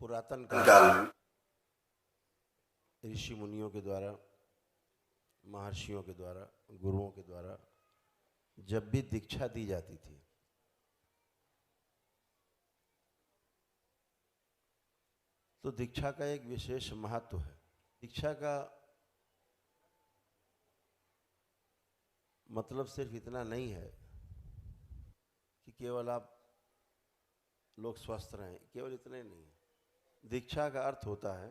पुरातन काल में ऋषि मुनियों के द्वारा, महर्षियों के द्वारा, गुरुओं के द्वारा जब भी दीक्षा दी जाती थी तो दीक्षा का एक विशेष महत्व है। दीक्षा का मतलब सिर्फ इतना नहीं है कि केवल आप लोग स्वस्थ रहें, केवल इतना ही नहीं है। दीक्षा का अर्थ होता है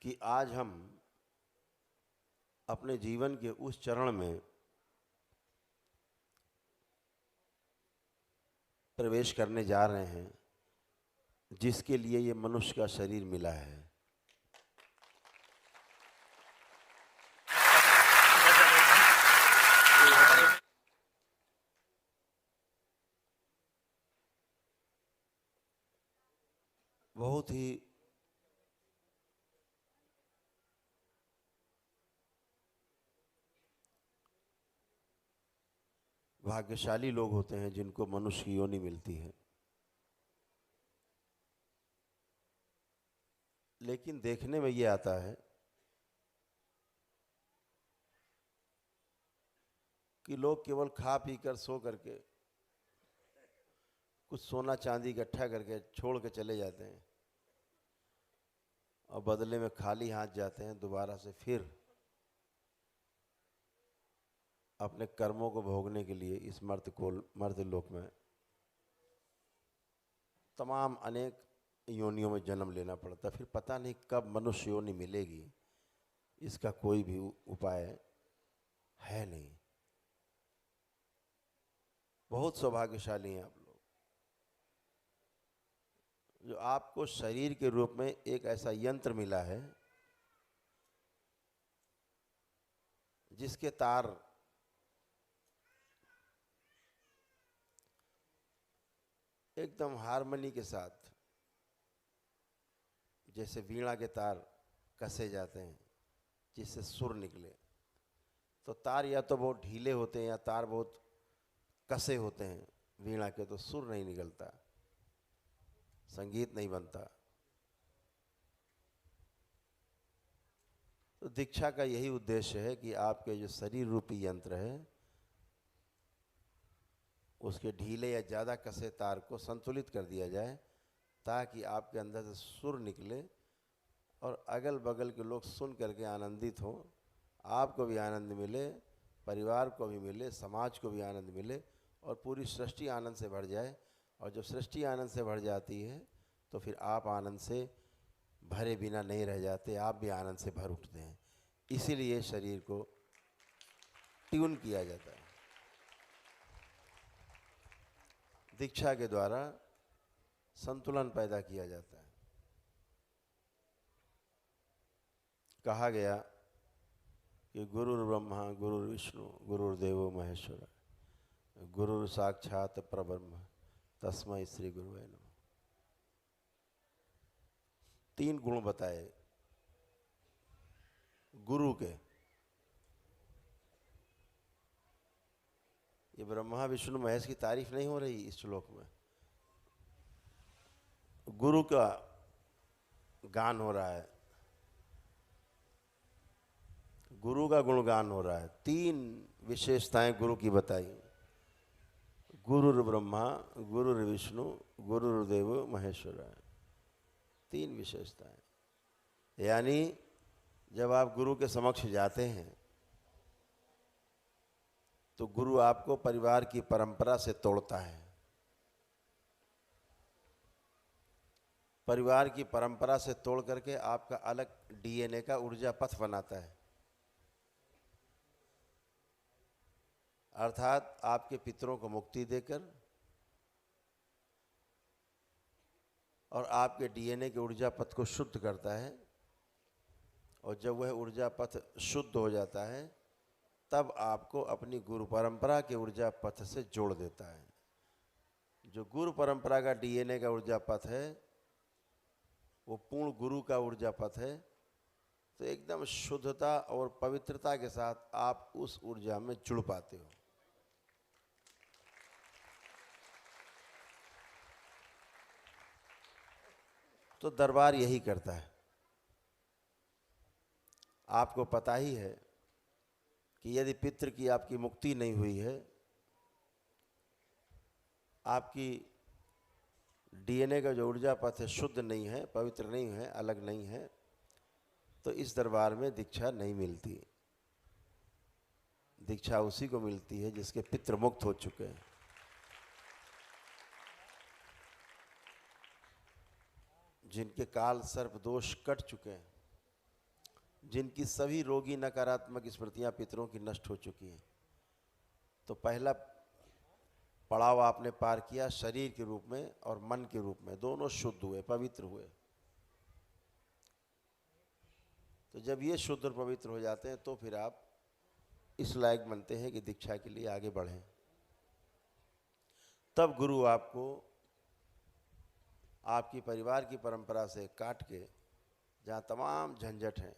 कि आज हम अपने जीवन के उस चरण में प्रवेश करने जा रहे हैं जिसके लिए ये मनुष्य का शरीर मिला है। बहुत ही भाग्यशाली लोग होते हैं जिनको मनुष्य की योनि मिलती है। लेकिन देखने में ये आता है कि लोग केवल खा पी कर सो करके कुछ सोना चांदी इकट्ठा करके छोड़ के चले जाते हैं और बदले में खाली हाथ जाते हैं दोबारा से फिर अपने कर्मों को भोगने के लिए इस मर्त लोक में तमाम अनेक योनियों में जन्म लेना पड़ता। फिर पता नहीं कब मनुष्य योनि मिलेगी, इसका कोई भी उपाय है नहीं। बहुत सौभाग्यशाली हैं आप लोग जो आपको शरीर के रूप में एक ऐसा यंत्र मिला है जिसके तार एकदम हारमोनी के साथ, जैसे वीणा के तार कसे जाते हैं जिससे सुर निकले, तो तार या तो बहुत ढीले होते हैं या तार बहुत कसे होते हैं वीणा के, तो सुर नहीं निकलता, संगीत नहीं बनता। तो दीक्षा का यही उद्देश्य है कि आपके जो शरीर रूपी यंत्र है उसके ढीले या ज़्यादा कसे तार को संतुलित कर दिया जाए ताकि आपके अंदर से सुर निकले और अगल बगल के लोग सुन करके आनंदित हों, आपको भी आनंद मिले, परिवार को भी मिले, समाज को भी आनंद मिले और पूरी सृष्टि आनंद से भर जाए। और जब सृष्टि आनंद से भर जाती है तो फिर आप आनंद से भरे बिना नहीं रह जाते, आप भी आनंद से भर उठते हैं। इसीलिए शरीर को ट्यून किया जाता है। दीक्षा के द्वारा संतुलन पैदा किया जाता है। कहा गया कि गुरुर् ब्रह्मा गुरुर् विष्णु गुरुर्देवो महेश्वर गुरुर् साक्षात परब्रह्म तस्मै श्री गुरुवे नमः। 3 गुण बताए गुरु के। ये ब्रह्मा विष्णु महेश की तारीफ नहीं हो रही इस श्लोक में, गुरु का गान हो रहा है, गुरु का गुणगान हो रहा है। 3 विशेषताएं गुरु की बताई, गुरुर् ब्रह्मा गुरुर् विष्णु गुरुर्देव महेश्वर, 3 विशेषताएं। यानी जब आप गुरु के समक्ष जाते हैं तो गुरु आपको परिवार की परंपरा से तोड़ता है, परिवार की परंपरा से तोड़ करके आपका अलग डीएनए का ऊर्जा पथ बनाता है। अर्थात आपके पितरों को मुक्ति देकर और आपके डीएनए के ऊर्जा पथ को शुद्ध करता है। और जब वह ऊर्जा पथ शुद्ध हो जाता है तब आपको अपनी गुरु परंपरा के ऊर्जा पथ से जोड़ देता है। जो गुरु परंपरा का डीएनए का ऊर्जा पथ है वो पूर्ण गुरु का ऊर्जा पथ है। तो एकदम शुद्धता और पवित्रता के साथ आप उस ऊर्जा में जुड़ पाते हो। तो दरबार यही करता है। आपको पता ही है कि यदि पितृ की आपकी मुक्ति नहीं हुई है, आपकी डीएनए का जो ऊर्जा पथ है शुद्ध नहीं है, पवित्र नहीं है, अलग नहीं है, तो इस दरबार में दीक्षा नहीं मिलती। दीक्षा उसी को मिलती है जिसके पितृ मुक्त हो चुके हैं, जिनके काल सर्प दोष कट चुके हैं, जिनकी सभी रोगी नकारात्मक स्मृतियां पितरों की नष्ट हो चुकी हैं। तो पहला पड़ाव आपने पार किया, शरीर के रूप में और मन के रूप में, दोनों शुद्ध हुए, पवित्र हुए। तो जब ये शुद्ध और पवित्र हो जाते हैं तो फिर आप इस लायक बनते हैं कि दीक्षा के लिए आगे बढ़ें। तब गुरु आपको आपकी परिवार की परंपरा से काट के, जहाँ तमाम झंझट हैं,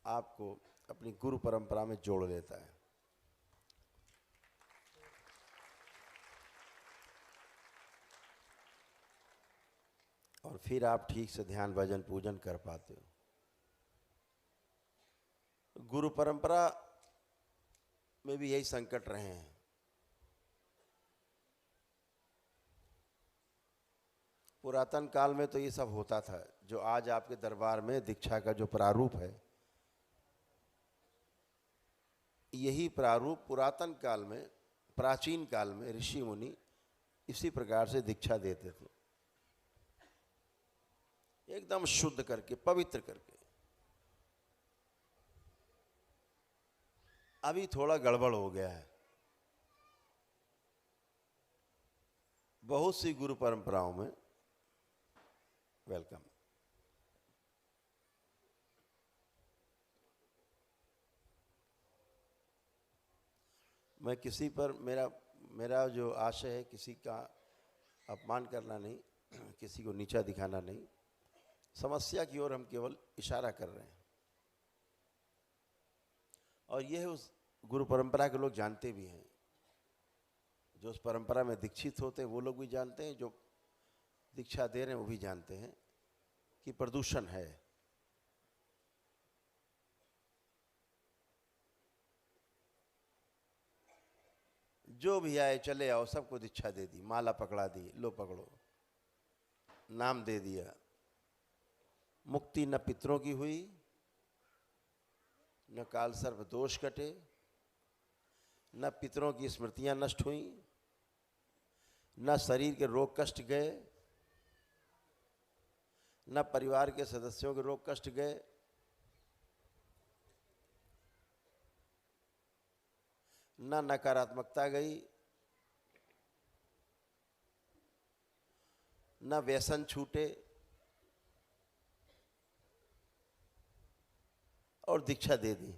आपको अपनी गुरु परंपरा में जोड़ लेता है। और फिर आप ठीक से ध्यान भजन पूजन कर पाते हो। गुरु परंपरा में भी यही संकट रहे हैं। पुरातन काल में तो ये सब होता था। जो आज आपके दरबार में दीक्षा का जो प्रारूप है, यही प्रारूप पुरातन काल में, प्राचीन काल में ऋषि मुनि इसी प्रकार से दीक्षा देते थे, एकदम शुद्ध करके, पवित्र करके। अभी थोड़ा गड़बड़ हो गया है। बहुत सी गुरु परंपराओं में, वेलकम, मैं किसी पर, मेरा जो आशय है किसी का अपमान करना नहीं, किसी को नीचा दिखाना नहीं। समस्या की ओर हम केवल इशारा कर रहे हैं। और यह उस गुरु परंपरा के लोग जानते भी हैं, जो उस परंपरा में दीक्षित होते हैं वो लोग भी जानते हैं, जो दीक्षा दे रहे हैं वो भी जानते हैं कि प्रदूषण है। जो भी आए चले आओ, सबको दीक्षा दे दी, माला पकड़ा दी, लो पकड़ो, नाम दे दिया। मुक्ति न पितरों की हुई, न काल सर्प दोष कटे, न पितरों की स्मृतियां नष्ट हुई, न शरीर के रोग कष्ट गए, न परिवार के सदस्यों के रोग कष्ट गए, न नकारात्मकता गई, न व्यसन छूटे, और दीक्षा दे दी।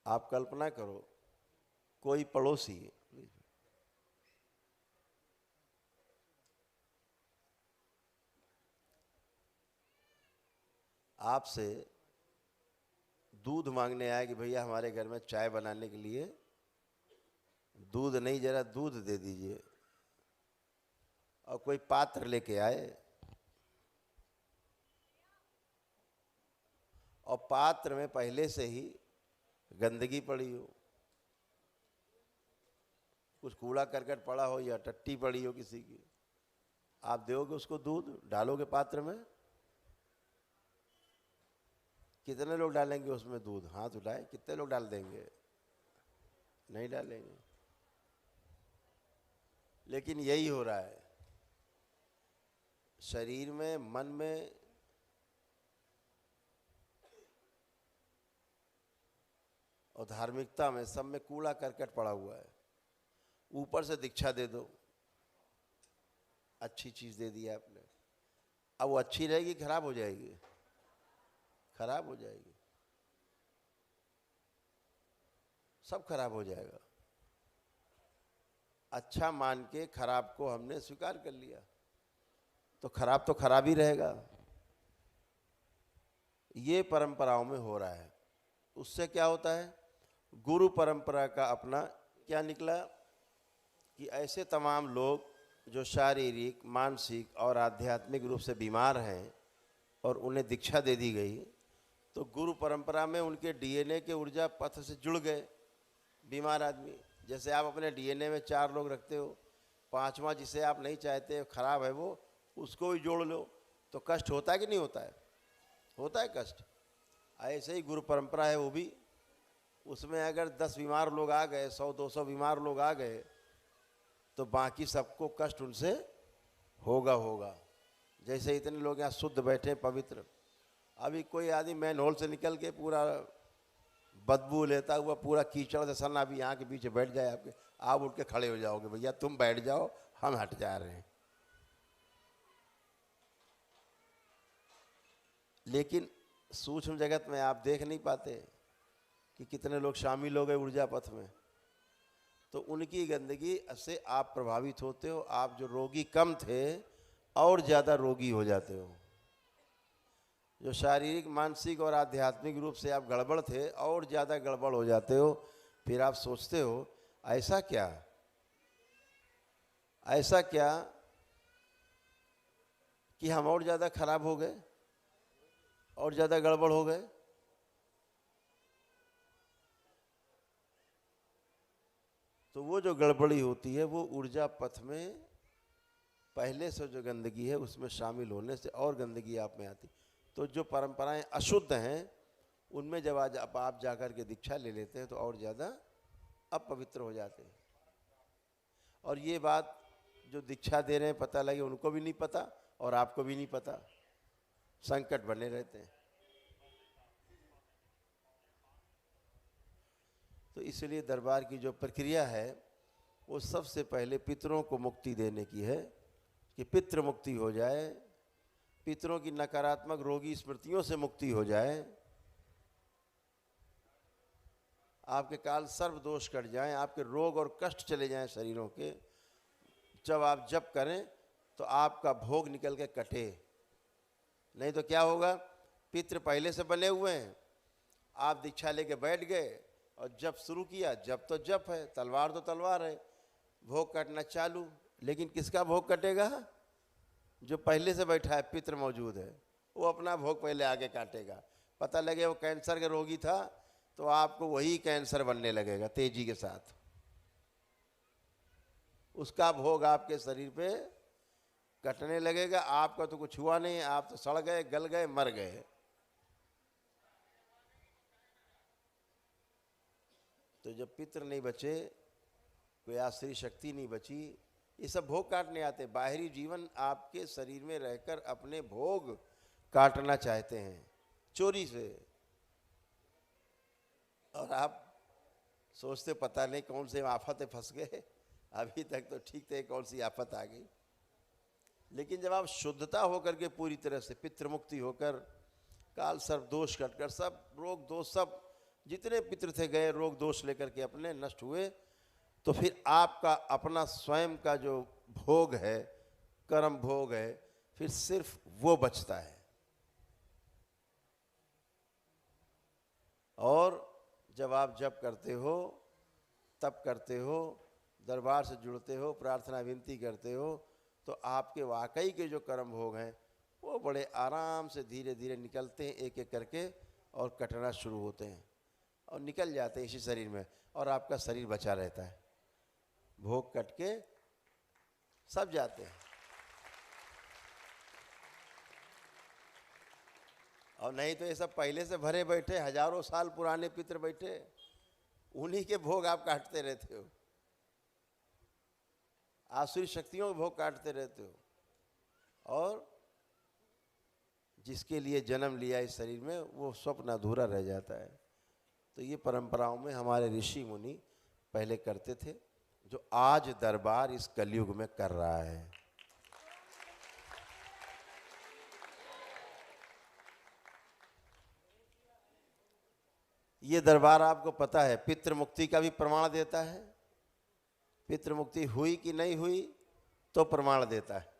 आप कल्पना करो, कोई पड़ोसी आपसे दूध मांगने आए कि भैया हमारे घर में चाय बनाने के लिए दूध नहीं, जरा दूध दे दीजिए, और कोई पात्र लेके आए और पात्र में पहले से ही गंदगी पड़ी हो, कुछ कूड़ा करकट पड़ा हो या टट्टी पड़ी हो किसी की, आप दोगे उसको दूध? डालोगे पात्र में? कितने लोग डालेंगे उसमें दूध? हाथ उठाए, कितने लोग डाल देंगे? नहीं डालेंगे। लेकिन यही हो रहा है शरीर में, मन में, और धार्मिकता में, सब में कूड़ा करकट पड़ा हुआ है। ऊपर से दीक्षा दे दो, अच्छी चीज दे दी आपने, अब वो अच्छी रहेगी खराब हो जाएगी? खराब हो जाएगी, सब खराब हो जाएगा। अच्छा मान के खराब को हमने स्वीकार कर लिया, तो खराब ही रहेगा। ये परंपराओं में हो रहा है। उससे क्या होता है? गुरु परंपरा का अपना क्या निकला कि ऐसे तमाम लोग जो शारीरिक, मानसिक और आध्यात्मिक रूप से बीमार हैं और उन्हें दीक्षा दे दी गई, तो गुरु परंपरा में उनके डीएनए के ऊर्जा पथ से जुड़ गए बीमार आदमी। जैसे आप अपने डीएनए में 4 लोग रखते हो, 5वां जिसे आप नहीं चाहते, खराब है वो, उसको भी जोड़ लो, तो कष्ट होता है कि नहीं होता है? होता है कष्ट। ऐसे ही गुरु परंपरा है वो भी, उसमें अगर 10 बीमार लोग आ गए, 100-200 बीमार लोग आ गए, तो बाकी सबको कष्ट उनसे होगा। जैसे इतने लोग यहाँ शुद्ध बैठे पवित्र, अभी कोई आदमी मैन होल से निकल के पूरा बदबू लेता हुआ पूरा कीचड़ से सन अभी यहाँ के बीच बैठ जाए आपके, आप उठ के खड़े हो जाओगे, भैया तुम बैठ जाओ, हम हट जा रहे हैं। लेकिन सूक्ष्म जगत में आप देख नहीं पाते कि कितने लोग शामिल हो गए ऊर्जा पथ में, तो उनकी गंदगी से आप प्रभावित होते हो। आप जो रोगी कम थे और ज़्यादा रोगी हो जाते हो। जो शारीरिक, मानसिक और आध्यात्मिक रूप से आप गड़बड़ थे और ज़्यादा गड़बड़ हो जाते हो। फिर आप सोचते हो ऐसा क्या कि हम और ज़्यादा खराब हो गए और ज़्यादा गड़बड़ हो गए। तो वो जो गड़बड़ी होती है वो ऊर्जा पथ में पहले से जो गंदगी है उसमें शामिल होने से और गंदगी आप में आती। तो जो परंपराएं अशुद्ध हैं उनमें जब आज आप जाकर के दीक्षा ले लेते हैं तो और ज़्यादा अपवित्र हो जाते हैं। और ये बात जो दीक्षा दे रहे हैं पता लगे उनको भी नहीं पता और आपको भी नहीं पता, संकट बने रहते हैं। तो इसलिए दरबार की जो प्रक्रिया है वो सबसे पहले पितरों को मुक्ति देने की है कि पितृ मुक्ति हो जाए, पितरों की नकारात्मक रोगी स्मृतियों से मुक्ति हो जाए, आपके काल सर्व दोष कट जाएं, आपके रोग और कष्ट चले जाएं शरीरों के। जब आप जप करें तो आपका भोग निकल के कटे, नहीं तो क्या होगा, पितृ पहले से बने हुए हैं, आप दीक्षा लेके बैठ गए और जब शुरू किया, जब तो जप है, तलवार तो तलवार है, भोग कटना चालू। लेकिन किसका भोग कटेगा? जो पहले से बैठा है, पितृ मौजूद है, वो अपना भोग पहले आगे काटेगा। पता लगे वो कैंसर का रोगी था तो आपको वही कैंसर बनने लगेगा तेजी के साथ। उसका भोग आपके शरीर पे कटने लगेगा। आपका तो कुछ हुआ नहीं, आप तो सड़ गए, गल गए, मर गए। तो जब पितृ नहीं बचे, कोई आश्रय शक्ति नहीं बची, ये सब भोग काटने आते। बाहरी जीवन आपके शरीर में रहकर अपने भोग काटना चाहते हैं चोरी से, और आप सोचते पता नहीं कौन से आफत फंस गए, अभी तक तो ठीक थे, कौन सी आफत आ गई। लेकिन जब आप शुद्धता होकर के पूरी तरह से पितृ मुक्ति होकर, काल सर्व दोष कटकर, सब रोग दोष, सब जितने पितृ थे गए, रोग दोष लेकर के अपने नष्ट हुए, तो फिर आपका अपना स्वयं का जो भोग है, कर्म भोग है, फिर सिर्फ वो बचता है। और जब आप जप करते हो, तप करते हो, दरबार से जुड़ते हो, प्रार्थना विनती करते हो, तो आपके वाकई के जो कर्म भोग हैं वो बड़े आराम से धीरे धीरे निकलते हैं, एक एक करके, और कटना शुरू होते हैं और निकल जाते हैं इसी शरीर में, और आपका शरीर बचा रहता है। भोग कट के सब जाते हैं। और नहीं तो ये सब पहले से भरे बैठे, हजारों साल पुराने पितृ बैठे, उन्हीं के भोग आप काटते रहते हो, आसुरी शक्तियों के भोग काटते रहते हो। और जिसके लिए जन्म लिया इस शरीर में, वो स्वप्न अधूरा रह जाता है। तो ये परंपराओं में हमारे ऋषि मुनि पहले करते थे, जो आज दरबार इस कलयुग में कर रहा है। ये दरबार आपको पता है पितृ मुक्ति का भी प्रमाण देता है। पितृ मुक्ति हुई कि नहीं हुई तो प्रमाण देता है।